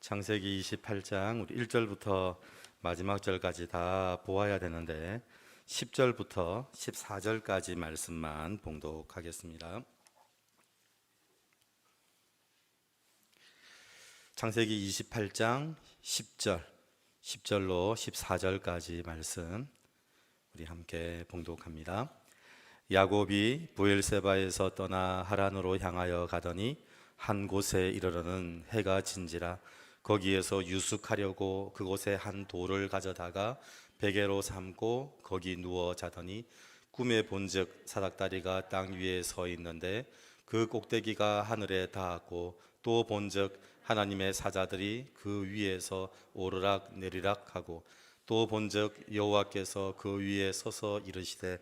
창세기 28장 우리 1절부터 마지막 절까지 다 보아야 되는데 10절부터 14절까지 말씀만 봉독하겠습니다. 창세기 28장 10절로 14절까지 말씀 우리 함께 봉독합니다. 야곱이 브엘세바에서 떠나 하란으로 향하여 가더니 한 곳에 이르러는 해가 진지라 거기에서 유숙하려고 그곳에 한 돌을 가져다가 베개로 삼고 거기 누워 자더니 꿈에 본즉 사닥다리가 땅 위에 서 있는데 그 꼭대기가 하늘에 닿았고 또 본즉 하나님의 사자들이 그 위에서 오르락 내리락 하고 또 본즉 여호와께서 그 위에 서서 이르시되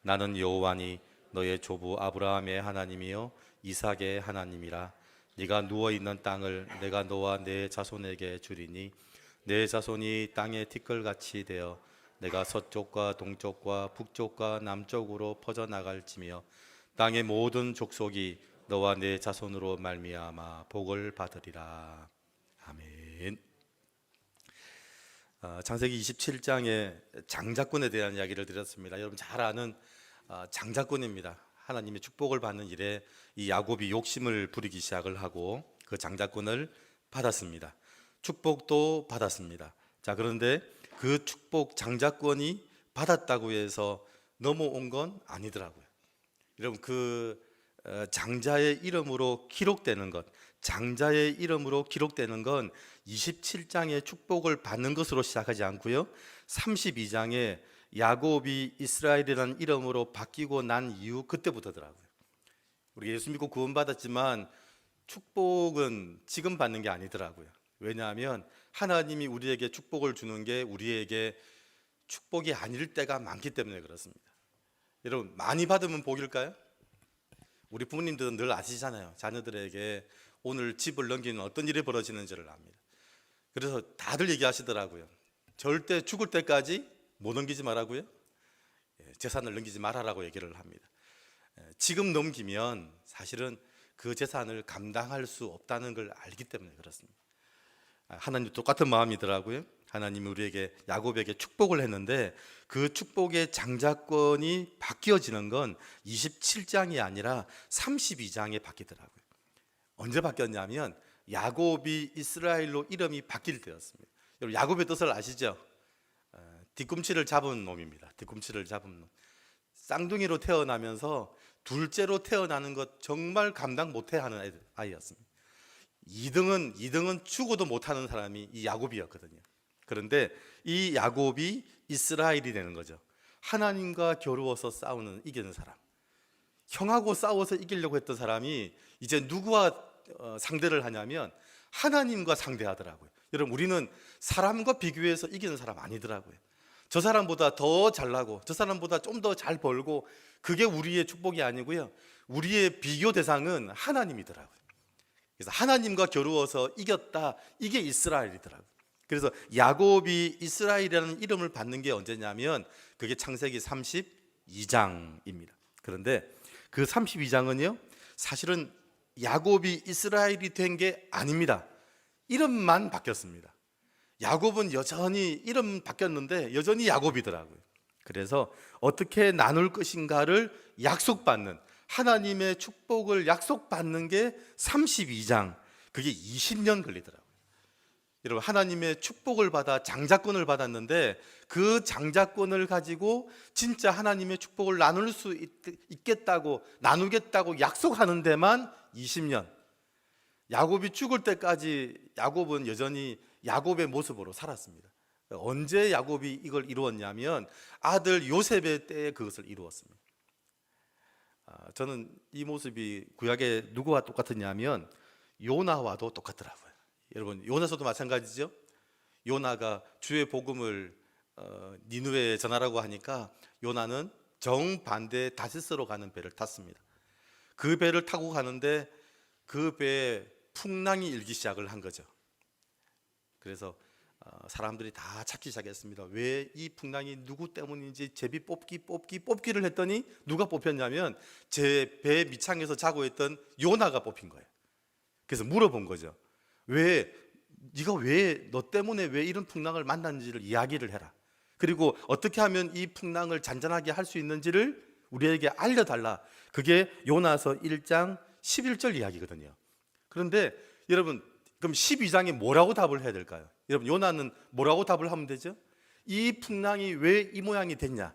나는 여호와니 너의 조부 아브라함의 하나님이요 이삭의 하나님이라. 네가 누워있는 땅을 내가 너와 내 자손에게 주리니 내 자손이 땅의 티끌같이 되어 내가 서쪽과 동쪽과 북쪽과 남쪽으로 퍼져나갈지며 땅의 모든 족속이 너와 내 자손으로 말미암아 복을 받으리라. 아멘. 창세기 27장의 장자권에 대한 이야기를 드렸습니다. 여러분 잘 아는 장자권입니다. 하나님의 축복을 받는 일에 이 야곱이 욕심을 부리기 시작을 하고 그 장자권을 받았습니다. 축복도 받았습니다. 자, 그런데 그 축복 장자권이 받았다고 해서 넘어온 건 아니더라고요. 여러분 그 장자의 이름으로 기록되는 것, 장자의 이름으로 기록되는 건 27장의 축복을 받는 것으로 시작하지 않고요, 32장에 야곱이 이스라엘이라는 이름으로 바뀌고 난 이후 그때부터더라고요. 우리 예수 믿고 구원받았지만 축복은 지금 받는 게 아니더라고요. 왜냐하면 하나님이 우리에게 축복을 주는 게 우리에게 축복이 아닐 때가 많기 때문에 그렇습니다. 여러분 많이 받으면 복일까요? 우리 부모님들은 늘 아시잖아요. 자녀들에게 오늘 집을 넘기는 어떤 일이 벌어지는지를 압니다. 그래서 다들 얘기하시더라고요. 절대 죽을 때까지 뭐 넘기지 말라고요? 재산을 넘기지 말아라고 얘기를 합니다. 지금 넘기면 사실은 그 재산을 감당할 수 없다는 걸 알기 때문에 그렇습니다. 하나님도 똑같은 마음이더라고요. 하나님이 우리에게 야곱에게 축복을 했는데 그 축복의 장자권이 바뀌어지는 건 27장이 아니라 32장에 바뀌더라고요. 언제 바뀌었냐면 야곱이 이스라엘로 이름이 바뀔 때였습니다. 여러분 야곱의 뜻을 아시죠? 뒤꿈치를 잡은 놈입니다. 뒤꿈치를 잡은 놈. 쌍둥이로 태어나면서 둘째로 태어나는 것 정말 감당 못해 하는 아이였습니다. 2등은 죽어도 못하는 사람이 이 야곱이었거든요. 그런데 이 야곱이 이스라엘이 되는 거죠. 하나님과 겨루어서 싸우는 이기는 사람. 형하고 싸워서 이기려고 했던 사람이 이제 누구와 상대를 하냐면 하나님과 상대하더라고요. 여러분 우리는 사람과 비교해서 이기는 사람 아니더라고요. 저 사람보다 더 잘나고 저 사람보다 좀 더 잘 벌고 그게 우리의 축복이 아니고요, 우리의 비교 대상은 하나님이더라고요. 그래서 하나님과 겨루어서 이겼다, 이게 이스라엘이더라고요. 그래서 야곱이 이스라엘이라는 이름을 받는 게 언제냐면 그게 창세기 32장입니다. 그런데 그 32장은요 사실은 야곱이 이스라엘이 된 게 아닙니다. 이름만 바뀌었습니다. 야곱은 여전히 이름 바뀌었는데 여전히 야곱이더라고요. 그래서 어떻게 나눌 것인가를 약속받는, 하나님의 축복을 약속받는 게 32장, 그게 20년 걸리더라고요. 여러분 하나님의 축복을 받아 장자권을 받았는데 그 장자권을 가지고 진짜 하나님의 축복을 나눌 수 있겠다고, 나누겠다고 약속하는 데만 20년. 야곱이 죽을 때까지 야곱은 여전히 야곱의 모습으로 살았습니다. 언제 야곱이 이걸 이루었냐면 아들 요셉의 때에 그것을 이루었습니다. 저는 이 모습이 구약에 누구와 똑같았냐면 요나와도 똑같더라고요. 여러분 요나서도 마찬가지죠. 요나가 주의 복음을 니느웨에 전하라고 하니까 요나는 정반대 다시스로 가는 배를 탔습니다. 그 배를 타고 가는데 그 배에 풍랑이 일기 시작을 한 거죠. 그래서 사람들이 다 찾기 시작했습니다. 왜 이 풍랑이 누구 때문인지 제비 뽑기를 했더니 누가 뽑혔냐면 제 배 밑창에서 자고 있던 요나가 뽑힌 거예요. 그래서 물어본 거죠. 왜 네가 너 때문에 왜 이런 풍랑을 만났는지를 이야기를 해라. 그리고 어떻게 하면 이 풍랑을 잔잔하게 할 수 있는지를 우리에게 알려달라. 그게 요나서 1장 11절 이야기거든요. 그런데 여러분, 그럼 12장에 뭐라고 답을 해야 될까요? 여러분, 요나는 뭐라고 답을 하면 되죠? 이 풍랑이 왜 이 모양이 됐냐?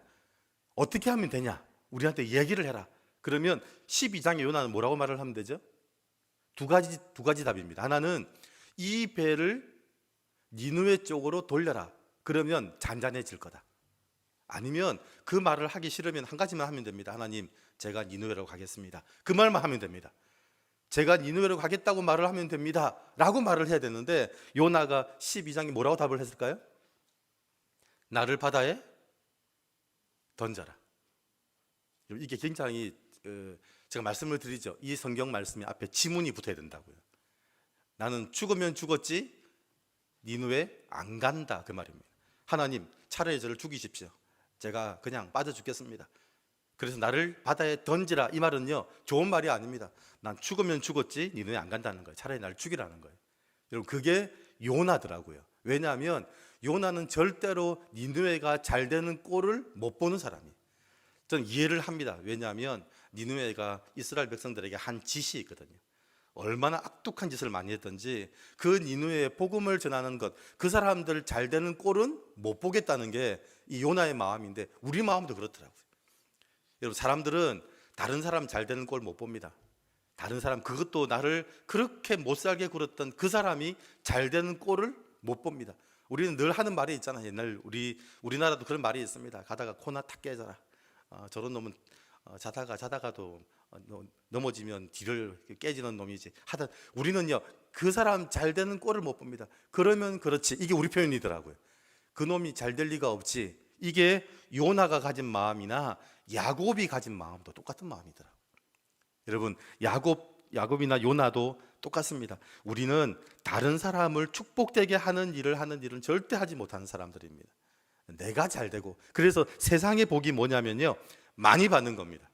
어떻게 하면 되냐? 우리한테 얘기를 해라. 그러면 12장에 요나는 뭐라고 말을 하면 되죠? 두 가지 답입니다. 하나는 이 배를 니느웨 쪽으로 돌려라. 그러면 잔잔해질 거다. 아니면 그 말을 하기 싫으면 한 가지만 하면 됩니다. 하나님, 제가 니느웨로 가겠습니다. 그 말만 하면 됩니다. 제가 니느웨로 가겠다고 말을 하면 됩니다 라고 말을 해야 되는데, 요나가 12장에 뭐라고 답을 했을까요? 나를 바다에 던져라. 이게 굉장히 제가 말씀을 드리죠. 이 성경 말씀이 앞에 지문이 붙어야 된다고요. 나는 죽으면 죽었지 니느웨 안 간다, 그 말입니다. 하나님, 차라리 저를 죽이십시오. 제가 그냥 빠져 죽겠습니다. 그래서 나를 바다에 던지라, 이 말은요 좋은 말이 아닙니다. 난 죽으면 죽었지 니느웨 안 간다는 거예요. 차라리 나를 죽이라는 거예요. 여러분, 그게 요나더라고요. 왜냐하면 요나는 절대로 니느웨가 잘 되는 꼴을 못 보는 사람이에요. 저는 이해를 합니다. 왜냐하면 니느웨가 이스라엘 백성들에게 한 짓이 있거든요. 얼마나 악독한 짓을 많이 했던지 그 니느웨에 복음을 전하는 것, 그 사람들 잘 되는 꼴은 못 보겠다는 게 이 요나의 마음인데, 우리 마음도 그렇더라고요. 여러분, 사람들은 다른 사람 잘 되는 꼴 못 봅니다. 다른 사람, 그것도 나를 그렇게 못 살게 굴었던 그 사람이 잘 되는 꼴을 못 봅니다. 우리는 늘 하는 말이 있잖아요. 옛날 우리나라도 그런 말이 있습니다. 가다가 코나 탁 깨져라. 저런 놈은 자다가도 넘어지면 뒤를 깨지는 놈이지 하다. 우리는요 그 사람 잘 되는 꼴을 못 봅니다. 그러면 그렇지, 이게 우리 표현이더라고요. 그 놈이 잘 될 리가 없지. 이게 요나가 가진 마음이나 야곱이 가진 마음도 똑같은 마음이더라고요. 여러분, 야곱이나 요나도 똑같습니다. 우리는 다른 사람을 축복되게 하는 일은 절대 하지 못하는 사람들입니다. 내가 잘 되고, 그래서 세상의 복이 뭐냐면요, 많이 받는 겁니다.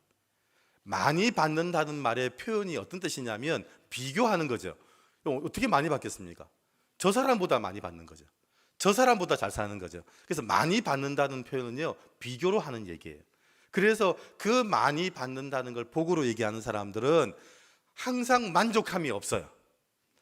많이 받는다는 말의 표현이 어떤 뜻이냐면 비교하는 거죠. 어떻게 많이 받겠습니까? 저 사람보다 많이 받는 거죠. 저 사람보다 잘 사는 거죠. 그래서 많이 받는다는 표현은요 비교로 하는 얘기예요. 그래서 그 많이 받는다는 걸 복으로 얘기하는 사람들은 항상 만족함이 없어요.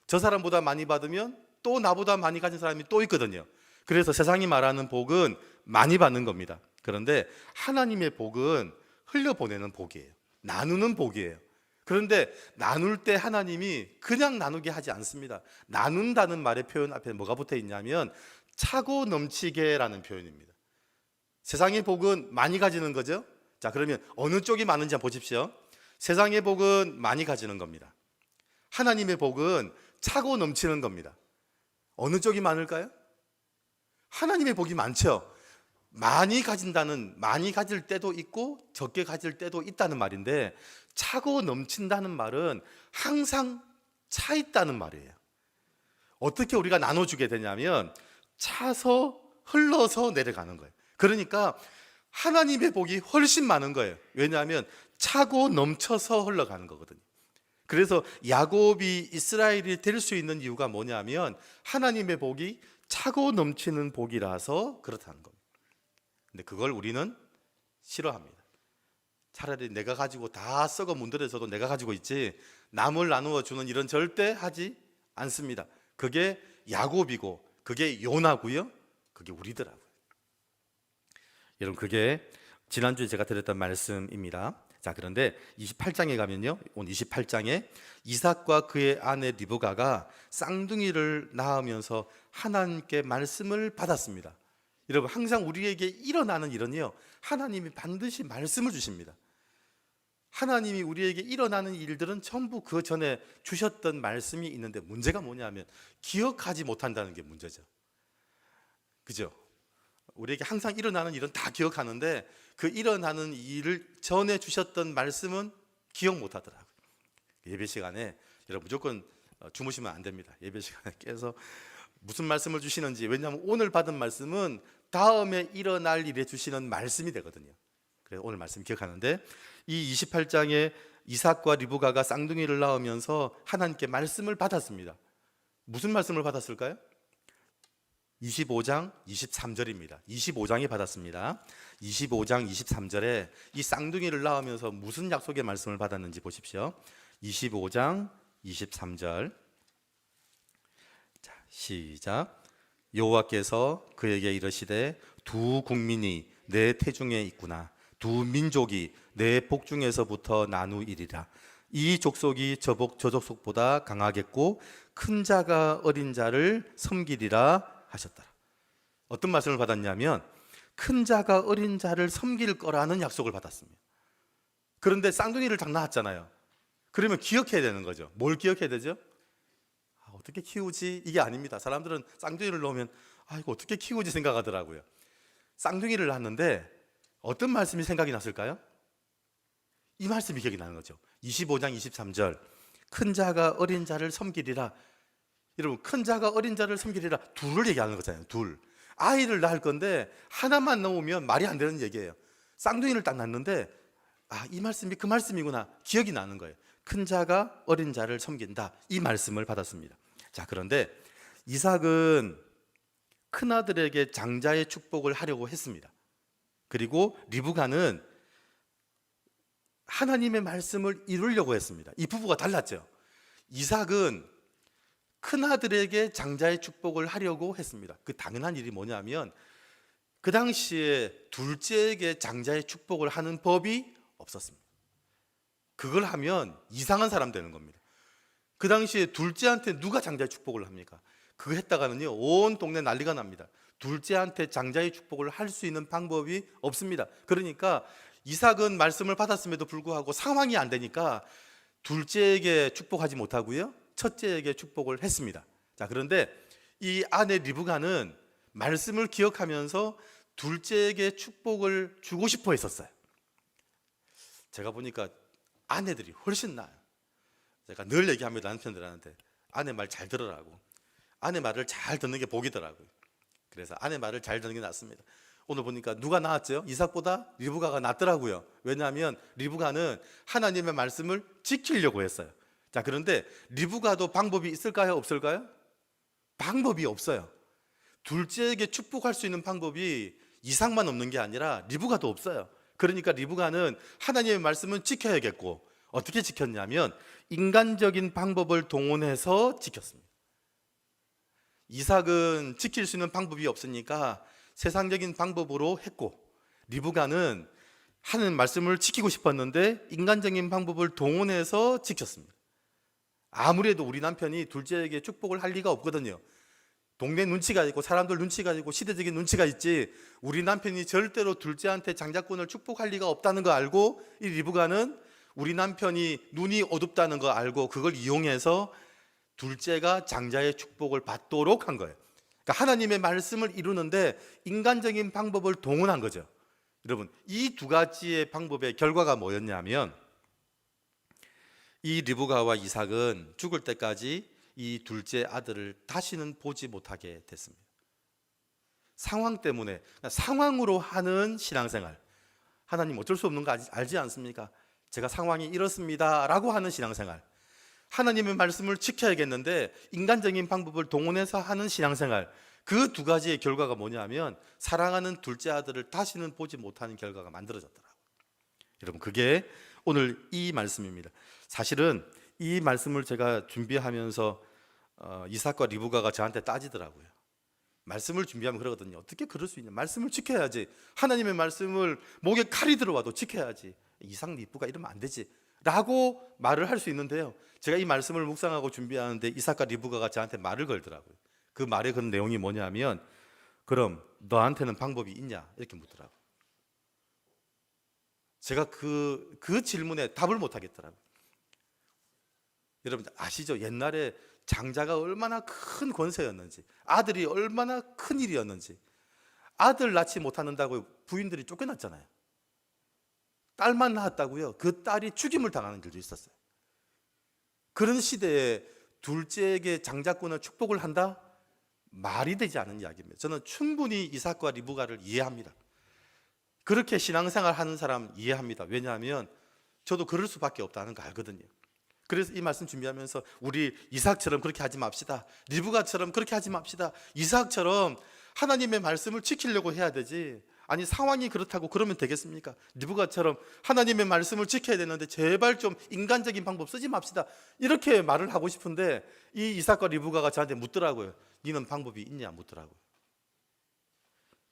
저 사람보다 많이 받으면 또 나보다 많이 가진 사람이 또 있거든요. 그래서 세상이 말하는 복은 많이 받는 겁니다. 그런데 하나님의 복은 흘려보내는 복이에요. 나누는 복이에요. 그런데 나눌 때 하나님이 그냥 나누게 하지 않습니다. 나눈다는 말의 표현 앞에 뭐가 붙어 있냐면 차고 넘치게라는 표현입니다. 세상의 복은 많이 가지는 거죠. 자, 그러면 어느 쪽이 많은지 한번 보십시오. 세상의 복은 많이 가지는 겁니다. 하나님의 복은 차고 넘치는 겁니다. 어느 쪽이 많을까요? 하나님의 복이 많죠. 많이 가질 때도 있고 적게 가질 때도 있다는 말인데, 차고 넘친다는 말은 항상 차 있다는 말이에요. 어떻게 우리가 나눠주게 되냐면 차서 흘러서 내려가는 거예요. 그러니까 하나님의 복이 훨씬 많은 거예요. 왜냐하면 차고 넘쳐서 흘러가는 거거든요. 그래서 야곱이 이스라엘이 될 수 있는 이유가 뭐냐면 하나님의 복이 차고 넘치는 복이라서 그렇다는 겁니다. 근데 그걸 우리는 싫어합니다. 차라리 내가 가지고 다 썩어 문드러져도 내가 가지고 있지, 남을 나누어 주는 일은 절대 하지 않습니다. 그게 야곱이고 그게 요나고요, 그게 우리더라고요. 여러분, 그게 지난주에 제가 드렸던 말씀입니다. 자, 그런데 28장에 가면요, 오늘 28장에 이삭과 그의 아내 리브가가 쌍둥이를 낳으면서 하나님께 말씀을 받았습니다. 여러분, 항상 우리에게 일어나는 일은요, 하나님이 반드시 말씀을 주십니다. 하나님이 우리에게 일어나는 일들은 전부 그 전에 주셨던 말씀이 있는데, 문제가 뭐냐면 기억하지 못한다는 게 문제죠. 그죠? 우리에게 항상 일어나는 일은 다 기억하는데 그 일어나는 일을 전에 주셨던 말씀은 기억 못하더라고요. 예배 시간에 여러분 무조건 주무시면 안 됩니다. 예배 시간에 깨서 무슨 말씀을 주시는지, 왜냐하면 오늘 받은 말씀은 다음에 일어날 일에 주시는 말씀이 되거든요. 그래서 오늘 말씀 기억하는데, 이 28장에 이삭과 리브가가 쌍둥이를 낳으면서 하나님께 말씀을 받았습니다. 무슨 말씀을 받았을까요? 25장 23절입니다. 25장이 받았습니다. 25장 23절에 이 쌍둥이를 낳으면서 무슨 약속의 말씀을 받았는지 보십시오. 25장 23절. 자, 시작. 여호와께서 그에게 이르시되 두 국민이 내 태중에 있구나. 두 민족이 내 복중에서부터 나누이리라. 이 족속이 저 족속보다 강하겠고 큰 자가 어린 자를 섬기리라 하셨더라. 어떤 말씀을 받았냐면 큰 자가 어린 자를 섬길 거라는 약속을 받았습니다. 그런데 쌍둥이를 딱 낳았잖아요. 그러면 기억해야 되는 거죠. 뭘 기억해야 되죠? 어떻게 키우지? 이게 아닙니다. 사람들은 쌍둥이를 놓으면 이거 어떻게 키우지 생각하더라고요. 쌍둥이를 낳았는데 어떤 말씀이 생각이 났을까요? 이 말씀이 기억이 나는 거죠. 25장 23절. 큰 자가 어린 자를 섬기리라. 여러분, 큰 자가 어린 자를 섬기리라. 둘을 얘기하는 거잖아요. 둘. 아이를 낳을 건데 하나만 낳으면 말이 안 되는 얘기예요. 쌍둥이를 딱 낳는데 이 말씀이 그 말씀이구나. 기억이 나는 거예요. 큰 자가 어린 자를 섬긴다. 이 말씀을 받았습니다. 자, 그런데 이삭은 큰아들에게 장자의 축복을 하려고 했습니다. 그리고 리브가는 하나님의 말씀을 이루려고 했습니다. 이 부부가 달랐죠. 이삭은 큰아들에게 장자의 축복을 하려고 했습니다. 그 당연한 일이 뭐냐면 그 당시에 둘째에게 장자의 축복을 하는 법이 없었습니다. 그걸 하면 이상한 사람 되는 겁니다. 그 당시에 둘째한테 누가 장자의 축복을 합니까? 그거 했다가는요 온 동네 난리가 납니다. 둘째한테 장자의 축복을 할 수 있는 방법이 없습니다. 그러니까 이삭은 말씀을 받았음에도 불구하고 상황이 안 되니까 둘째에게 축복하지 못하고요 첫째에게 축복을 했습니다. 자, 그런데 이 아내 리브가는 말씀을 기억하면서 둘째에게 축복을 주고 싶어 했었어요. 제가 보니까 아내들이 훨씬 나아요. 제가 늘 얘기합니다. 남편들한테 아내 말 잘 들으라고. 아내 말을 잘 듣는 게 복이더라고요. 그래서 아내 말을 잘 듣는 게 낫습니다. 오늘 보니까 누가 나았죠? 이삭보다 리브가가 낫더라고요. 왜냐하면 리브가는 하나님의 말씀을 지키려고 했어요. 자, 그런데 리브가도 방법이 있을까요? 없을까요? 방법이 없어요. 둘째에게 축복할 수 있는 방법이 이삭만 없는 게 아니라 리브가도 없어요. 그러니까 리브가는 하나님의 말씀은 지켜야겠고 어떻게 지켰냐면 인간적인 방법을 동원해서 지켰습니다. 이삭은 지킬 수 있는 방법이 없으니까 세상적인 방법으로 했고 리브가는 하는 말씀을 지키고 싶었는데 인간적인 방법을 동원해서 지켰습니다. 아무래도 우리 남편이 둘째에게 축복을 할 리가 없거든요. 동네 눈치가 있고 사람들 눈치가 있고 시대적인 눈치가 있지 우리 남편이 절대로 둘째한테 장자권을 축복할 리가 없다는 거 알고 이 리브가는 우리 남편이 눈이 어둡다는 거 알고 그걸 이용해서 둘째가 장자의 축복을 받도록 한 거예요. 그러니까 하나님의 말씀을 이루는데 인간적인 방법을 동원한 거죠. 여러분, 이 두 가지의 방법의 결과가 뭐였냐면 이 리브가와 이삭은 죽을 때까지 이 둘째 아들을 다시는 보지 못하게 됐습니다. 상황 때문에, 상황으로 하는 신앙생활. 하나님 어쩔 수 없는 거 알지 않습니까? 제가 상황이 이렇습니다 라고 하는 신앙생활. 하나님의 말씀을 지켜야겠는데 인간적인 방법을 동원해서 하는 신앙생활. 그 두 가지의 결과가 뭐냐면 사랑하는 둘째 아들을 다시는 보지 못하는 결과가 만들어졌더라고요. 여러분, 그게 오늘 이 말씀입니다. 사실은 이 말씀을 제가 준비하면서 이삭과 리브가가 저한테 따지더라고요. 말씀을 준비하면 그러거든요. 어떻게 그럴 수 있냐? 말씀을 지켜야지. 하나님의 말씀을 목에 칼이 들어와도 지켜야지. 이삭 리브가 이러면 안 되지 라고 말을 할 수 있는데요, 제가 이 말씀을 묵상하고 준비하는데 이삭과 리브가가 저한테 말을 걸더라고요. 그 말의 그 내용이 뭐냐면 그럼 너한테는 방법이 있냐? 이렇게 묻더라고요. 제가 그 질문에 답을 못 하겠더라고요. 여러분 아시죠? 옛날에 장자가 얼마나 큰 권세였는지, 아들이 얼마나 큰 일이었는지. 아들 낳지 못한다고 부인들이 쫓겨났잖아요. 딸만 낳았다고요, 그 딸이 죽임을 당하는 일도 있었어요. 그런 시대에 둘째에게 장자권을 축복을 한다? 말이 되지 않은 이야기입니다. 저는 충분히 이삭과 리브가를 이해합니다. 그렇게 신앙생활 하는 사람 이해합니다. 왜냐하면 저도 그럴 수밖에 없다는 거 알거든요. 그래서 이 말씀 준비하면서 우리 이삭처럼 그렇게 하지 맙시다. 리브가처럼 그렇게 하지 맙시다. 이삭처럼 하나님의 말씀을 지키려고 해야 되지. 아니 상황이 그렇다고 그러면 되겠습니까? 리브가처럼 하나님의 말씀을 지켜야 되는데 제발 좀 인간적인 방법 쓰지 맙시다. 이렇게 말을 하고 싶은데 이 이삭과 리브가가 저한테 묻더라고요. 니는 방법이 있냐 묻더라고요.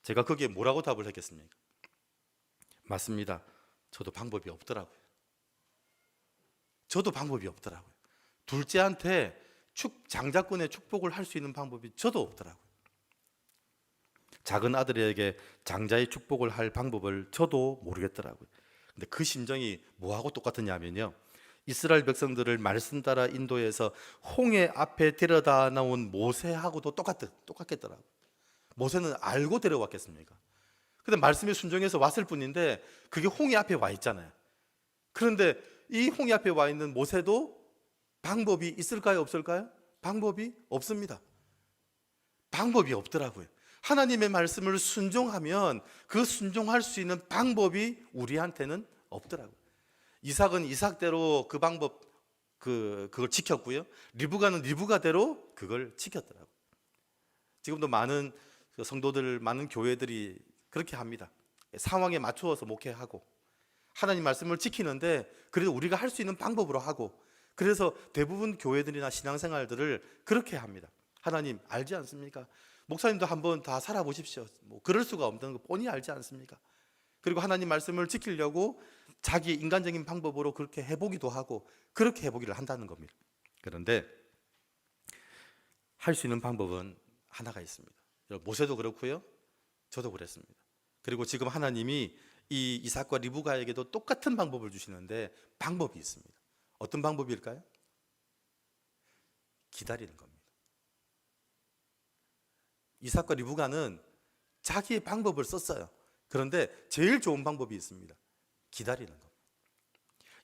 제가 거기에 뭐라고 답을 했겠습니까? 맞습니다. 저도 방법이 없더라고요. 저도 방법이 없더라고요. 둘째한테 장자권의 축복을 할 수 있는 방법이 저도 없더라고요. 작은 아들에게 장자의 축복을 할 방법을 저도 모르겠더라고요. 근데 그 심정이 뭐하고 똑같으냐면요, 이스라엘 백성들을 말씀 따라 인도해서 홍해 앞에 데려다 놓은 모세하고도 똑같겠더라고요. 모세는 알고 데려왔겠습니까? 근데 말씀에 순종해서 왔을 뿐인데 그게 홍해 앞에 와 있잖아요. 그런데 이 홍해 앞에 와 있는 모세도 방법이 있을까요? 없을까요? 방법이 없습니다. 방법이 없더라고요. 하나님의 말씀을 순종하면 그 순종할 수 있는 방법이 우리한테는 없더라고요. 이삭은 이삭대로 그 방법 그걸 지켰고요. 리브가는 리브가대로 그걸 지켰더라고요. 지금도 많은 성도들, 많은 교회들이 그렇게 합니다. 상황에 맞추어서 목회하고 하나님 말씀을 지키는데 그래도 우리가 할 수 있는 방법으로 하고, 그래서 대부분 교회들이나 신앙생활들을 그렇게 합니다. 하나님 알지 않습니까? 목사님도 한번 다 살아보십시오. 뭐 그럴 수가 없는 거 뻔히 알지 않습니까? 그리고 하나님 말씀을 지키려고 자기 인간적인 방법으로 그렇게 해보기도 하고 그렇게 해보기를 한다는 겁니다. 그런데 할 수 있는 방법은 하나가 있습니다. 모세도 그렇고요, 저도 그랬습니다. 그리고 지금 하나님이 이 이삭과 리브가에게도 똑같은 방법을 주시는데 방법이 있습니다. 어떤 방법일까요? 기다리는 겁니다. 이삭과 리브가는 자기의 방법을 썼어요. 그런데 제일 좋은 방법이 있습니다. 기다리는 겁니다.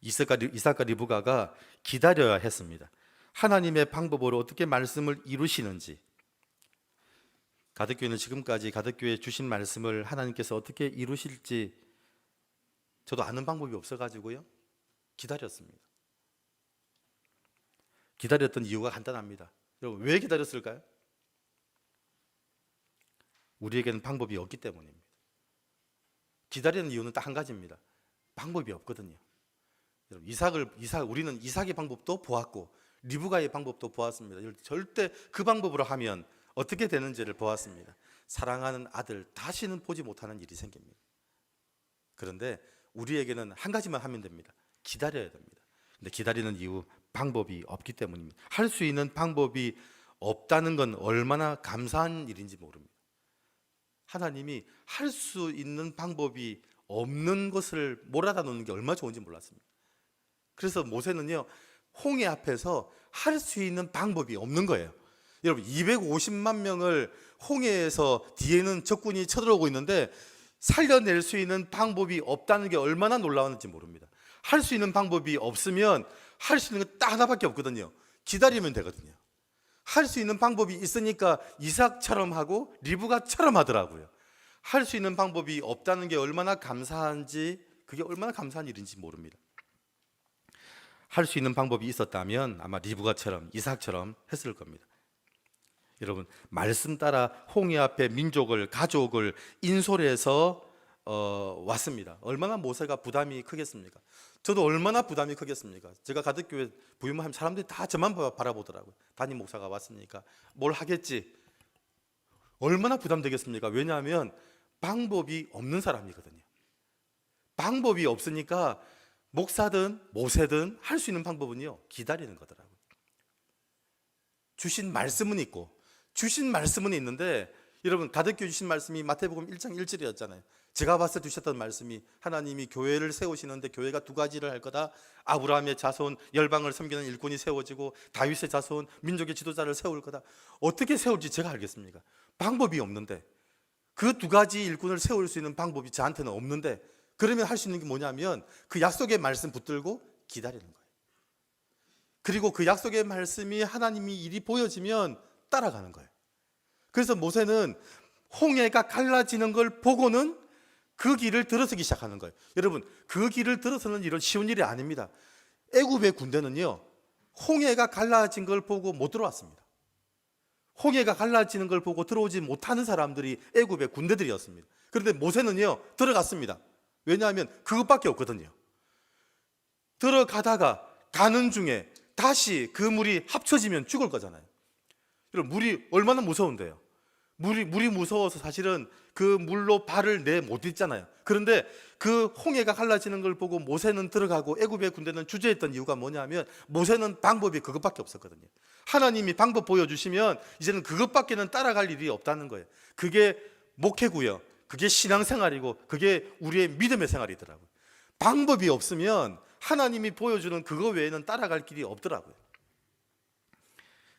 이삭과 리브가가 기다려야 했습니다. 하나님의 방법으로 어떻게 말씀을 이루시는지, 가덕교회는 지금까지 가덕교회에 주신 말씀을 하나님께서 어떻게 이루실지 저도 아는 방법이 없어가지고요, 기다렸습니다. 기다렸던 이유가 간단합니다. 여러분, 왜 기다렸을까요? 우리에게는 방법이 없기 때문입니다. 기다리는 이유는 딱 한 가지입니다. 방법이 없거든요. 여러분, 우리는 이삭의 방법도 보았고 리브가의 방법도 보았습니다. 절대 그 방법으로 하면 어떻게 되는지를 보았습니다. 사랑하는 아들 다시는 보지 못하는 일이 생깁니다. 그런데 우리에게는 한 가지만 하면 됩니다. 기다려야 됩니다. 근데 기다리는 이유, 방법이 없기 때문입니다. 할 수 있는 방법이 없다는 건 얼마나 감사한 일인지 모릅니다. 하나님이 할 수 있는 방법이 없는 것을 몰아다 놓는 게 얼마나 좋은지 몰랐습니다. 그래서 모세는요, 홍해 앞에서 할 수 있는 방법이 없는 거예요. 여러분, 250만 명을 홍해에서 뒤에는 적군이 쳐들어오고 있는데 살려낼 수 있는 방법이 없다는 게 얼마나 놀라웠는지 모릅니다. 할 수 있는 방법이 없으면 할 수 있는 건 딱 하나밖에 없거든요. 기다리면 되거든요. 할 수 있는 방법이 있으니까 이삭처럼 하고 리브가처럼 하더라고요. 할 수 있는 방법이 없다는 게 얼마나 감사한지, 그게 얼마나 감사한 일인지 모릅니다. 할 수 있는 방법이 있었다면 아마 리브가처럼 이삭처럼 했을 겁니다. 여러분, 말씀 따라 홍해 앞에 민족을, 가족을 인솔해서 왔습니다. 얼마나 모세가 부담이 크겠습니까? 저도 얼마나 부담이 크겠습니까? 제가 가덕교회 부임하면 사람들이 다 저만 바라보더라고요. 담임 목사가 왔으니까 뭘 하겠지. 얼마나 부담되겠습니까? 왜냐하면 방법이 없는 사람이거든요. 방법이 없으니까 목사든 모세든 할 수 있는 방법은요, 기다리는 거더라고요. 주신 말씀은 있고, 주신 말씀은 있는데, 여러분, 가덕교회 주신 말씀이 마태복음 1장 1절이었잖아요. 제가 봤을 때 주셨던 말씀이 하나님이 교회를 세우시는데 교회가 두 가지를 할 거다. 아브라함의 자손, 열방을 섬기는 일꾼이 세워지고 다윗의 자손, 민족의 지도자를 세울 거다. 어떻게 세울지 제가 알겠습니까? 방법이 없는데, 그 두 가지 일꾼을 세울 수 있는 방법이 저한테는 없는데, 그러면 할 수 있는 게 뭐냐면 그 약속의 말씀 붙들고 기다리는 거예요. 그리고 그 약속의 말씀이 하나님이 일이 보여지면 따라가는 거예요. 그래서 모세는 홍해가 갈라지는 걸 보고는 그 길을 들어서기 시작하는 거예요. 여러분, 그 길을 들어서는 일은 쉬운 일이 아닙니다. 애굽의 군대는요, 홍해가 갈라진 걸 보고 못 들어왔습니다. 홍해가 갈라지는 걸 보고 들어오지 못하는 사람들이 애굽의 군대들이었습니다. 그런데 모세는요 들어갔습니다. 왜냐하면 그것밖에 없거든요. 들어가다가 가는 중에 다시 그 물이 합쳐지면 죽을 거잖아요. 여러분, 물이 얼마나 무서운데요. 물이 무서워서 사실은 그 물로 발을 내 못 딛잖아요. 그런데 그 홍해가 갈라지는 걸 보고 모세는 들어가고 애굽의 군대는 주저했던 이유가 뭐냐면 모세는 방법이 그것밖에 없었거든요. 하나님이 방법 보여주시면 이제는 그것밖에는 따라갈 일이 없다는 거예요. 그게 목회고요, 그게 신앙생활이고 그게 우리의 믿음의 생활이더라고요. 방법이 없으면 하나님이 보여주는 그거 외에는 따라갈 길이 없더라고요.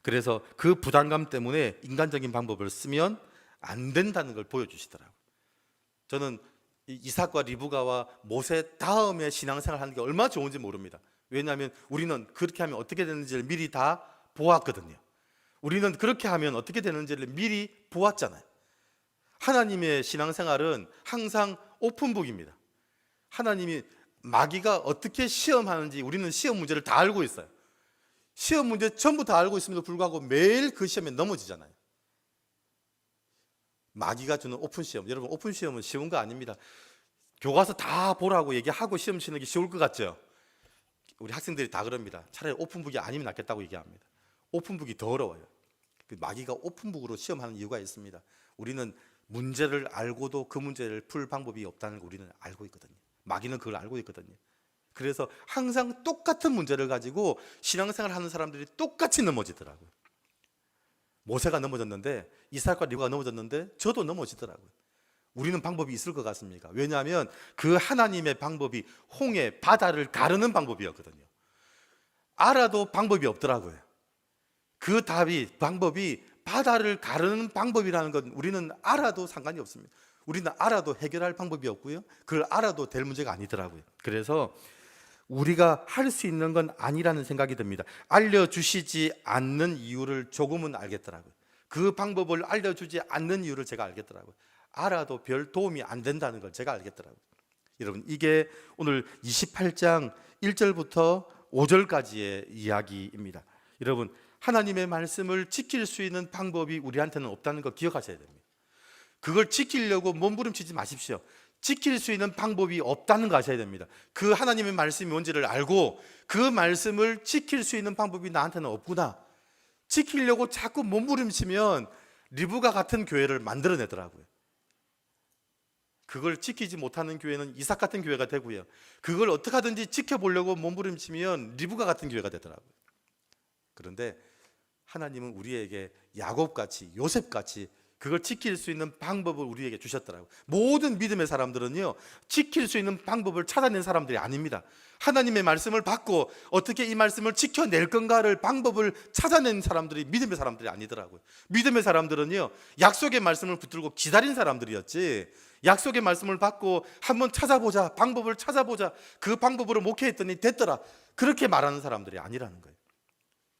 그래서 그 부담감 때문에 인간적인 방법을 쓰면 안 된다는 걸 보여주시더라고요. 저는 이삭과 리브가와 모세 다음에 신앙생활 하는 게 얼마나 좋은지 모릅니다. 왜냐하면 우리는 그렇게 하면 어떻게 되는지를 미리 다 보았거든요. 우리는 그렇게 하면 어떻게 되는지를 미리 보았잖아요. 하나님의 신앙생활은 항상 오픈북입니다. 하나님이 마귀가 어떻게 시험하는지 우리는 시험 문제를 다 알고 있어요. 시험 문제 전부 다 알고 있음에도 불구하고 매일 그 시험에 넘어지잖아요. 마귀가 주는 오픈 시험, 여러분 오픈 시험은 쉬운 거 아닙니다. 교과서 다 보라고 얘기하고 시험 치는 게 쉬울 것 같죠? 우리 학생들이 다 그럽니다. 차라리 오픈북이 아니면 낫겠다고 얘기합니다. 오픈북이 더 어려워요. 마귀가 오픈북으로 시험하는 이유가 있습니다. 우리는 문제를 알고도 그 문제를 풀 방법이 없다는 걸 우리는 알고 있거든요. 마귀는 그걸 알고 있거든요. 그래서 항상 똑같은 문제를 가지고 신앙생활 하는 사람들이 똑같이 넘어지더라고요. 모세가 넘어졌는데, 이삭과 리브가가 넘어졌는데 저도 넘어지더라고요. 우리는 방법이 있을 것 같습니까? 왜냐하면 그 하나님의 방법이 홍해, 바다를 가르는 방법이었거든요. 알아도 방법이 없더라고요. 그 방법이 바다를 가르는 방법이라는 건 우리는 알아도 상관이 없습니다. 우리는 알아도 해결할 방법이 없고요, 그걸 알아도 될 문제가 아니더라고요. 그래서 우리가 할 수 있는 건 아니라는 생각이 듭니다. 알려주시지 않는 이유를 조금은 알겠더라고요. 그 방법을 알려주지 않는 이유를 제가 알겠더라고요. 알아도 별 도움이 안 된다는 걸 제가 알겠더라고요. 여러분, 이게 오늘 28장 1절부터 5절까지의 이야기입니다. 여러분, 하나님의 말씀을 지킬 수 있는 방법이 우리한테는 없다는 거 기억하셔야 됩니다. 그걸 지키려고 몸부림치지 마십시오. 지킬 수 있는 방법이 없다는 거 아셔야 됩니다. 그 하나님의 말씀이 뭔지를 알고 그 말씀을 지킬 수 있는 방법이 나한테는 없구나. 지키려고 자꾸 몸부림치면 리브가 같은 교회를 만들어내더라고요. 그걸 지키지 못하는 교회는 이삭 같은 교회가 되고요, 그걸 어떻게 하든지 지켜보려고 몸부림치면 리브가 같은 교회가 되더라고요. 그런데 하나님은 우리에게 야곱같이, 요셉같이 그걸 지킬 수 있는 방법을 우리에게 주셨더라고요. 모든 믿음의 사람들은요, 지킬 수 있는 방법을 찾아낸 사람들이 아닙니다. 하나님의 말씀을 받고 어떻게 이 말씀을 지켜낼 건가를 방법을 찾아낸 사람들이 믿음의 사람들이 아니더라고요. 믿음의 사람들은요, 약속의 말씀을 붙들고 기다린 사람들이었지, 약속의 말씀을 받고 한번 찾아보자, 방법을 찾아보자, 그 방법으로 목회했더니 됐더라, 그렇게 말하는 사람들이 아니라는 거예요.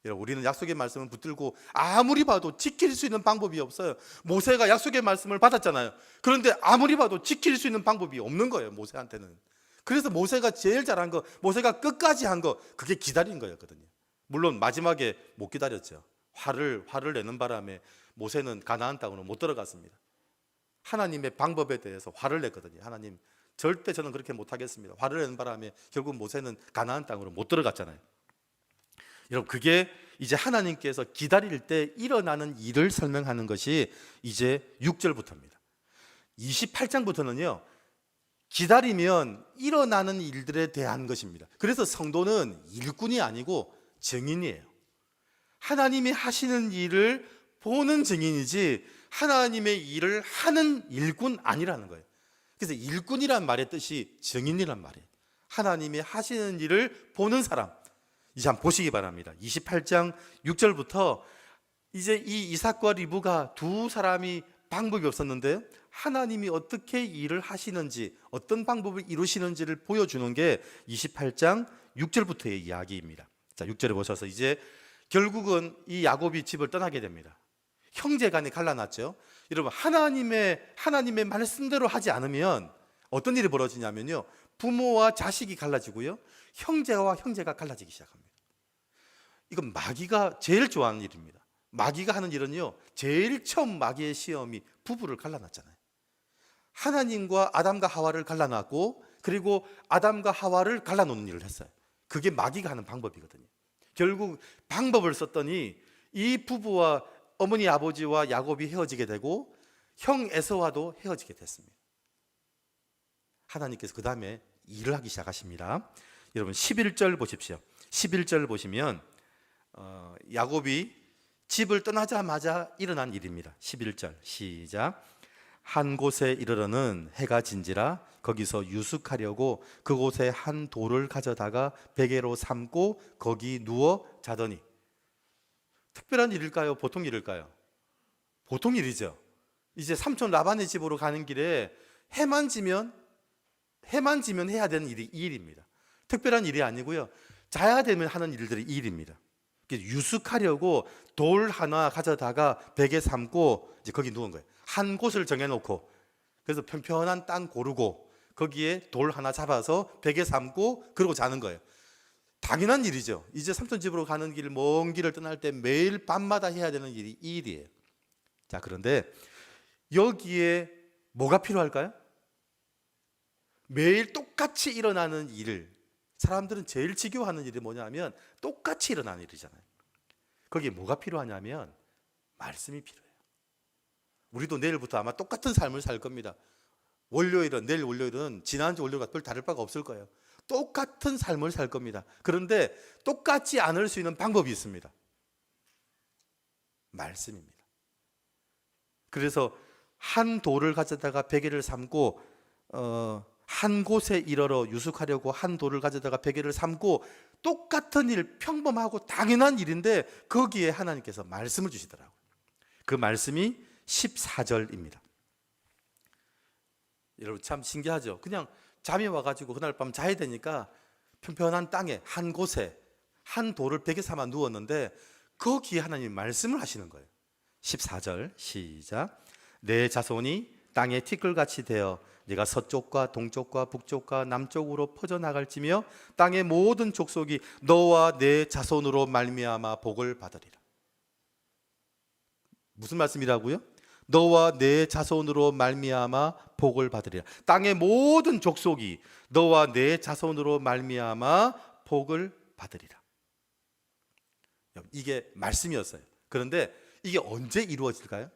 여러분, 우리는 약속의 말씀을 붙들고 아무리 봐도 지킬 수 있는 방법이 없어요. 모세가 약속의 말씀을 받았잖아요. 그런데 아무리 봐도 지킬 수 있는 방법이 없는 거예요, 모세한테는. 그래서 모세가 제일 잘한 거, 모세가 끝까지 한 거, 그게 기다린 거였거든요. 물론 마지막에 못 기다렸죠. 화를 내는 바람에 모세는 가나안 땅으로 못 들어갔습니다. 하나님의 방법에 대해서 화를 냈거든요. 하나님, 절대 저는 그렇게 못하겠습니다. 화를 내는 바람에 결국 모세는 가나안 땅으로 못 들어갔잖아요. 여러분, 그게 이제 하나님께서 기다릴 때 일어나는 일을 설명하는 것이 이제 6절부터입니다. 28장부터는요, 기다리면 일어나는 일들에 대한 것입니다. 그래서 성도는 일꾼이 아니고 증인이에요. 하나님이 하시는 일을 보는 증인이지 하나님의 일을 하는 일꾼 아니라는 거예요. 그래서 일꾼이란 말의 뜻이 증인이란 말이에요. 하나님이 하시는 일을 보는 사람. 이제 한번 보시기 바랍니다. 28장 6절부터 이제 이 이삭과 리브가 두 사람이 방법이 없었는데 하나님이 어떻게 일을 하시는지, 어떤 방법을 이루시는지를 보여주는 게 28장 6절부터의 이야기입니다. 자, 6절에 보셔서 이제 결국은 이 야곱이 집을 떠나게 됩니다. 형제간에 갈라놨죠. 여러분, 하나님의 말씀대로 하지 않으면 어떤 일이 벌어지냐면요, 부모와 자식이 갈라지고요, 형제와 형제가 갈라지기 시작합니다. 이건 마귀가 제일 좋아하는 일입니다. 마귀가 하는 일은요, 제일 처음 마귀의 시험이 부부를 갈라놨잖아요. 하나님과 아담과 하와를 갈라놨고, 그리고 아담과 하와를 갈라놓는 일을 했어요. 그게 마귀가 하는 방법이거든요. 결국 방법을 썼더니 이 부부와 어머니 아버지와 야곱이 헤어지게 되고 형 에서와도 헤어지게 됐습니다. 하나님께서 그 다음에 일을 하기 시작하십니다. 여러분 11절 보십시오. 11절 보시면 야곱이 집을 떠나자마자 일어난 일입니다. 11절 시작. 한 곳에 이르러는 해가 진지라 거기서 유숙하려고 그곳에 한 돌을 가져다가 베개로 삼고 거기 누워 자더니. 특별한 일일까요? 보통 일일까요? 보통 일이죠. 이제 삼촌 라반의 집으로 가는 길에 해만 지면 해야 되는 일이 이 일입니다. 특별한 일이 아니고요, 자야 되면 하는 일들이 이 일입니다. 유숙하려고 돌 하나 가져다가 베개 삼고 이제 거기 누운 거예요. 한 곳을 정해놓고, 그래서 편편한 땅 고르고 거기에 돌 하나 잡아서 베개 삼고 그러고 자는 거예요. 당연한 일이죠. 이제 삼촌 집으로 가는 길, 먼 길을 떠날 때 매일 밤마다 해야 되는 일이 이 일이에요. 자, 그런데 여기에 뭐가 필요할까요? 매일 똑같이 일어나는 일을, 사람들은 제일 지겨워하는 일이 뭐냐면 똑같이 일어나는 일이잖아요. 거기에 뭐가 필요하냐면 말씀이 필요해요. 우리도 내일부터 아마 똑같은 삶을 살 겁니다. 내일 월요일은 지난주 월요일과 별 다를 바가 없을 거예요. 똑같은 삶을 살 겁니다. 그런데 똑같지 않을 수 있는 방법이 있습니다. 말씀입니다. 그래서 한 돌을 가져다가 베개를 삼고 한 곳에 이르러 유숙하려고 한 돌을 가져다가 베개를 삼고, 똑같은 일, 평범하고 당연한 일인데 거기에 하나님께서 말씀을 주시더라고요. 그 말씀이 14절입니다. 여러분 참 신기하죠. 그냥 잠이 와가지고 그날 밤 자야 되니까 편편한 땅에 한 곳에 한 돌을 베개 삼아 누웠는데 거기에 하나님이 말씀을 하시는 거예요. 14절 시작. 내 자손이 땅에 티끌같이 되어 네가 서쪽과 동쪽과 북쪽과 남쪽으로 퍼져나갈지며 땅의 모든 족속이 너와 내 자손으로 말미암아 복을 받으리라. 무슨 말씀이라고요? 너와 내 자손으로 말미암아 복을 받으리라. 땅의 모든 족속이 너와 내 자손으로 말미암아 복을 받으리라. 이게 말씀이었어요. 그런데 이게 언제 이루어질까요?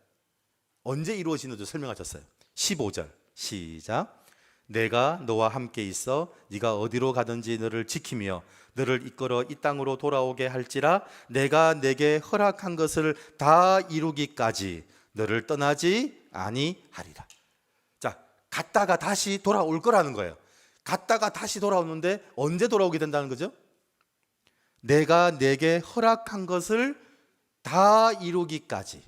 언제 이루어지는지 설명하셨어요. 15절 시작. 내가 너와 함께 있어 네가 어디로 가든지 너를 지키며 너를 이끌어 이 땅으로 돌아오게 할지라 내가 내게 허락한 것을 다 이루기까지 너를 떠나지 아니하리라. 자, 갔다가 다시 돌아올 거라는 거예요. 갔다가 다시 돌아오는데 언제 돌아오게 된다는 거죠? 내가 내게 허락한 것을 다 이루기까지.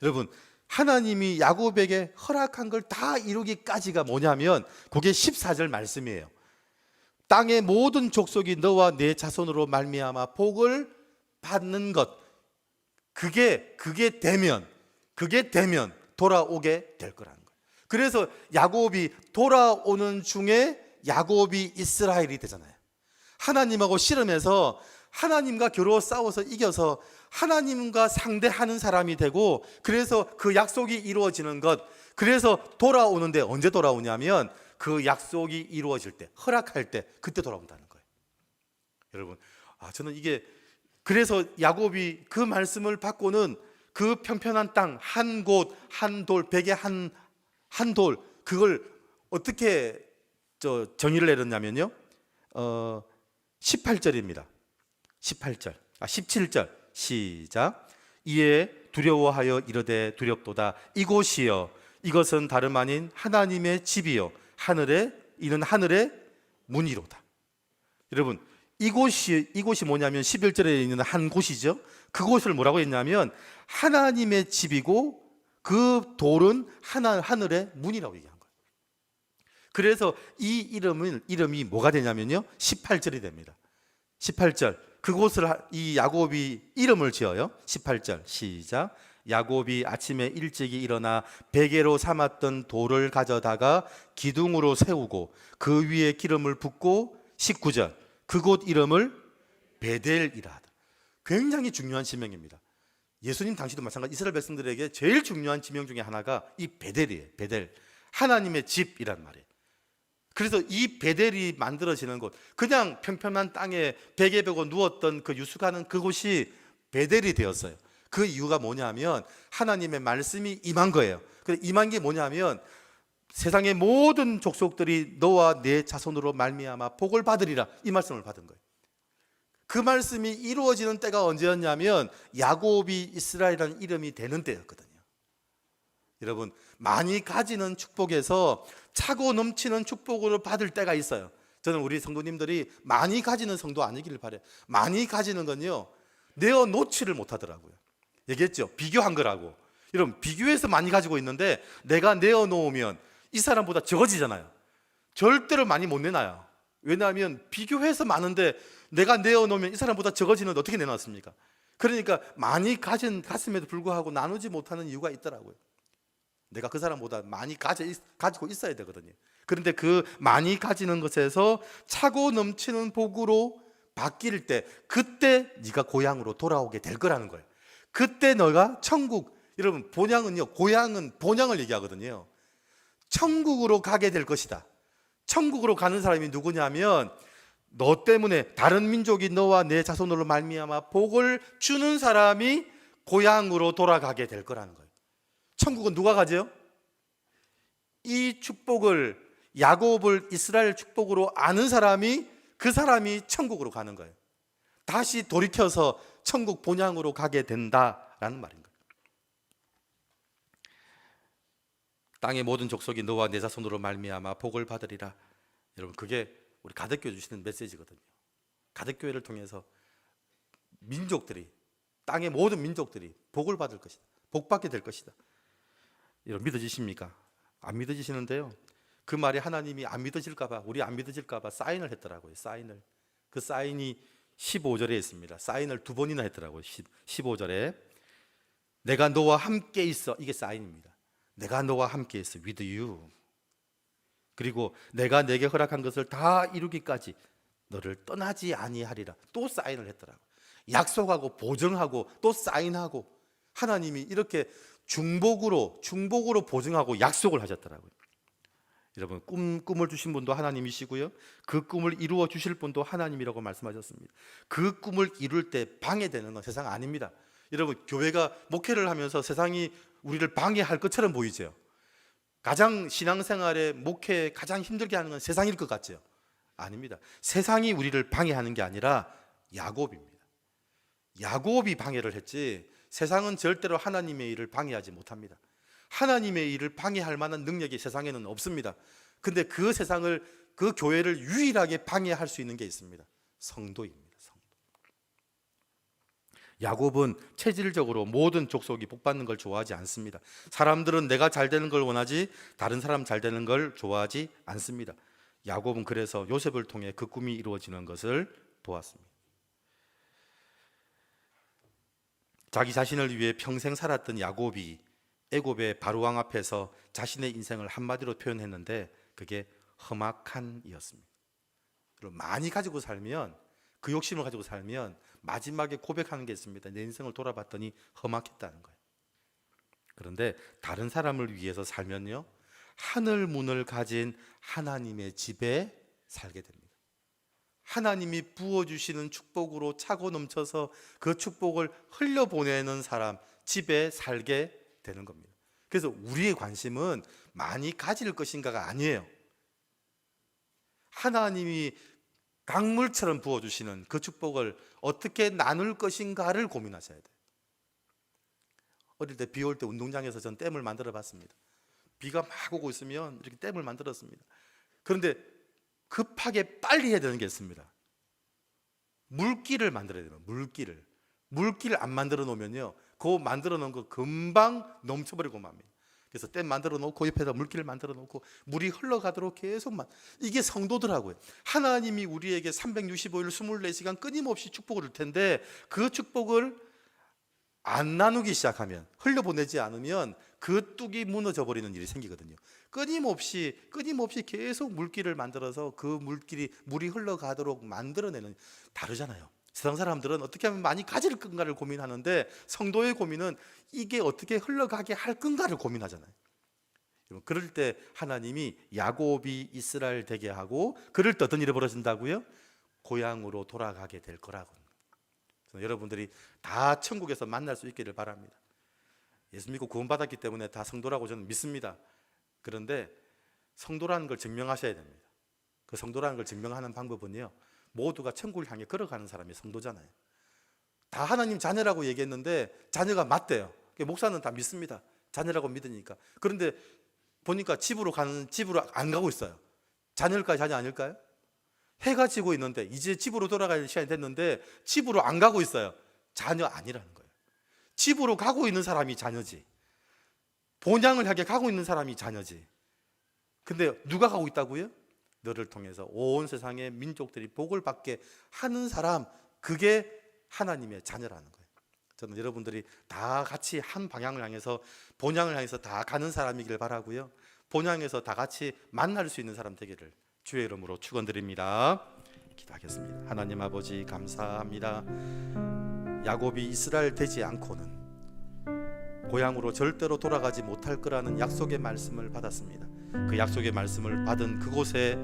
여러분, 하나님이 야곱에게 허락한 걸 다 이루기까지가 뭐냐면 그게 14절 말씀이에요. 땅의 모든 족속이 너와 내 자손으로 말미암아 복을 받는 것, 그게 되면 돌아오게 될 거라는 거예요. 그래서 야곱이 돌아오는 중에 야곱이 이스라엘이 되잖아요. 하나님하고 씨름해서 하나님과 겨루어 싸워서 이겨서 하나님과 상대하는 사람이 되고, 그래서 그 약속이 이루어지는 것, 그래서 돌아오는데 언제 돌아오냐면 그 약속이 이루어질 때, 허락할 때, 그때 돌아온다는 거예요. 여러분, 저는 이게, 그래서 야곱이 그 말씀을 받고는 그 편편한 땅 한 곳, 한 돌, 베개 한 돌, 그걸 어떻게 정의를 내렸냐면요, 18절입니다. 17절 시작. 이에 두려워하여 이르되 두렵도다. 이곳이여 이것은 다름 아닌 하나님의 집이요 이는 하늘의 문이로다. 여러분, 이곳이 뭐냐면 11절에 있는 한 곳이죠. 그곳을 뭐라고 했냐면 하나님의 집이고 그 돌은 하늘의 문이라고 얘기한 거예요. 그래서 이 이름이 뭐가 되냐면요, 18절이 됩니다. 18절, 그곳을 이 야곱이 이름을 지어요. 18절 시작. 야곱이 아침에 일찍이 일어나 베개로 삼았던 돌을 가져다가 기둥으로 세우고 그 위에 기름을 붓고, 19절, 그곳 이름을 베델이라 하더라. 굉장히 중요한 지명입니다. 예수님 당시도 마찬가지 이스라엘 백성들에게 제일 중요한 지명 중에 하나가 이 베델이에요. 베델, 하나님의 집이란 말이에요. 그래서 이 베델이 만들어지는 곳, 그냥 평평한 땅에 베개 베고 누웠던 그 유숙하는 그곳이 베델이 되었어요. 그 이유가 뭐냐면 하나님의 말씀이 임한 거예요. 그래서 임한 게 뭐냐면 세상의 모든 족속들이 너와 내 자손으로 말미암아 복을 받으리라, 이 말씀을 받은 거예요. 그 말씀이 이루어지는 때가 언제였냐면 야곱이 이스라엘이라는 이름이 되는 때였거든요. 여러분, 많이 가지는 축복에서 차고 넘치는 축복을 받을 때가 있어요. 저는 우리 성도님들이 많이 가지는 성도 아니기를 바라요. 많이 가지는 건요, 내어 놓지를 못하더라고요. 얘기했죠, 비교한 거라고. 여러분, 비교해서 많이 가지고 있는데 내가 내어 놓으면 이 사람보다 적어지잖아요. 절대로 많이 못 내놔요. 왜냐하면 비교해서 많은데 내가 내어놓으면 이 사람보다 적어지는데 어떻게 내놨습니까? 그러니까 많이 갔음에도 불구하고 나누지 못하는 이유가 있더라고요. 내가 그 사람보다 많이 가지고 있어야 되거든요. 그런데 그 많이 가지는 것에서 차고 넘치는 복으로 바뀔 때, 그때 네가 고향으로 돌아오게 될 거라는 거예요. 그때 너가 천국, 여러분 본향은요, 고향은 본향을 얘기하거든요. 천국으로 가게 될 것이다. 천국으로 가는 사람이 누구냐면 너 때문에 다른 민족이 너와 내 자손으로 말미암아 복을 주는 사람이 고향으로 돌아가게 될 거라는 거예요. 천국은 누가 가죠? 이 축복을, 야곱을 이스라엘 축복으로 아는 사람이, 그 사람이 천국으로 가는 거예요. 다시 돌이켜서 천국 본향으로 가게 된다라는 말인 거예요. 땅의 모든 족속이 너와 내 자손으로 말미암아 복을 받으리라. 여러분, 그게 우리 가덕교회 주시는 메시지거든요. 가덕교회를 통해서 민족들이, 땅의 모든 민족들이 복을 받을 것이다. 복 받게 될 것이다. 여러분, 믿어지십니까? 안 믿어지시는데요, 그 말이 하나님이 안 믿어질까 봐, 우리 안 믿어질까 봐 사인을 했더라고요. 사인을. 그 사인이 15절에 있습니다. 사인을 2번이나 했더라고요. 15절에 내가 너와 함께 있어, 이게 사인입니다. 내가 너와 함께 있어, with you. 그리고 내가 내게 허락한 것을 다 이루기까지 너를 떠나지 아니하리라, 또 사인을 했더라고요. 약속하고 보증하고 또 사인하고, 하나님이 이렇게 중복으로 보증하고 약속을 하셨더라고요. 여러분, 꿈을 주신 분도 하나님이시고요, 그 꿈을 이루어 주실 분도 하나님이라고 말씀하셨습니다. 그 꿈을 이룰 때 방해되는 건 세상 아닙니다. 여러분, 교회가 목회를 하면서 세상이 우리를 방해할 것처럼 보이죠. 가장 신앙생활에 목회에 가장 힘들게 하는 건 세상일 것 같죠? 아닙니다. 세상이 우리를 방해하는 게 아니라 야곱입니다. 야곱이 방해를 했지 세상은 절대로 하나님의 일을 방해하지 못합니다. 하나님의 일을 방해할 만한 능력이 세상에는 없습니다. 근데 그 세상을, 그 교회를 유일하게 방해할 수 있는 게 있습니다. 성도입니다. 야곱은 체질적으로 모든 족속이 복받는 걸 좋아하지 않습니다. 사람들은 내가 잘 되는 걸 원하지 다른 사람 잘 되는 걸 좋아하지 않습니다. 야곱은 그래서 요셉을 통해 그 꿈이 이루어지는 것을 보았습니다. 자기 자신을 위해 평생 살았던 야곱이 애굽의 바로왕 앞에서 자신의 인생을 한마디로 표현했는데 그게 험악한이었습니다. 많이 가지고 살면, 그 욕심을 가지고 살면 마지막에 고백하는 게 있습니다. 내 인생을 돌아봤더니 험악했다는 거예요. 그런데 다른 사람을 위해서 살면요, 하늘 문을 가진 하나님의 집에 살게 됩니다. 하나님이 부어주시는 축복으로 차고 넘쳐서 그 축복을 흘려보내는 사람 집에 살게 되는 겁니다. 그래서 우리의 관심은 많이 가질 것인가가 아니에요. 하나님이 강물처럼 부어주시는 그 축복을 어떻게 나눌 것인가를 고민하셔야 돼요. 어릴 때 비 올 때 운동장에서 전 댐을 만들어 봤습니다. 비가 막 오고 있으면 이렇게 댐을 만들었습니다. 그런데 급하게 빨리 해야 되는 게 있습니다. 물길을 만들어야 돼요. 물길을 안 만들어 놓으면요, 그거 만들어 놓은 거 금방 넘쳐버리고 맙니다. 그래서 댐 만들어 놓고 옆에다 물길을 만들어 놓고 물이 흘러가도록 계속만, 이게 성도더라고요. 하나님이 우리에게 365일 24시간 끊임없이 축복을 줄 텐데 그 축복을 안 나누기 시작하면, 흘려보내지 않으면 그 뚝이 무너져 버리는 일이 생기거든요. 끊임없이 계속 물길을 만들어서 그 물이 흘러가도록 만들어내는, 다르잖아요. 세상 사람들은 어떻게 하면 많이 가질 건가를 고민하는데 성도의 고민은 이게 어떻게 흘러가게 할 건가를 고민하잖아요. 그럴 때 하나님이 야곱이 이스라엘 되게 하고 그럴 때 어떤 일이 벌어진다고요? 고향으로 돌아가게 될 거라고. 여러분들이 다 천국에서 만날 수 있기를 바랍니다. 예수 믿고 구원받았기 때문에 다 성도라고 저는 믿습니다. 그런데 성도라는 걸 증명하셔야 됩니다. 그 성도라는 걸 증명하는 방법은요, 모두가 천국을 향해 걸어가는 사람이 성도잖아요. 다 하나님 자녀라고 얘기했는데 자녀가 맞대요. 목사는 다 믿습니다. 자녀라고 믿으니까. 그런데 보니까 집으로 안 가고 있어요. 자녀일까요? 자녀 아닐까요? 해가 지고 있는데 이제 집으로 돌아갈 시간이 됐는데 집으로 안 가고 있어요. 자녀 아니라는 거예요. 집으로 가고 있는 사람이 자녀지, 본향을 향해 가고 있는 사람이 자녀지. 근데 누가 가고 있다고요? 너를 통해서 온 세상의 민족들이 복을 받게 하는 사람, 그게 하나님의 자녀라는 거예요. 저는 여러분들이 다 같이 한 방향을 향해서, 본향을 향해서 다 가는 사람이길 바라고요, 본향에서 다 같이 만날 수 있는 사람 되기를 주의 이름으로 축원드립니다. 기도하겠습니다. 하나님 아버지 감사합니다. 야곱이 이스라엘 되지 않고는 고향으로 절대로 돌아가지 못할 거라는 약속의 말씀을 받았습니다. 그 약속의 말씀을 받은 그곳에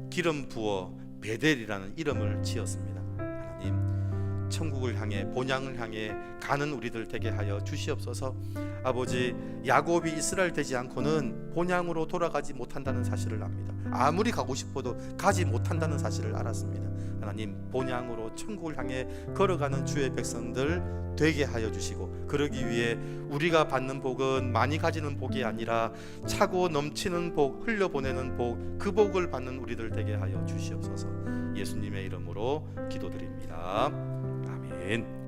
기름 부어 베델이라는 이름을 지었습니다. 하나님, 천국을 향해, 본향을 향해 가는 우리들 되게 하여 주시옵소서. 아버지, 야곱이 이스라엘 되지 않고는 본향으로 돌아가지 못한다는 사실을 압니다. 아무리 가고 싶어도 가지 못한다는 사실을 알았습니다. 하나님, 본향으로 천국을 향해 걸어가는 주의 백성들 되게 하여 주시고, 그러기 위해 우리가 받는 복은 많이 가지는 복이 아니라 차고 넘치는 복, 흘려보내는 복, 그 복을 받는 우리들 되게 하여 주시옵소서. 예수님의 이름으로 기도드립니다. 아멘.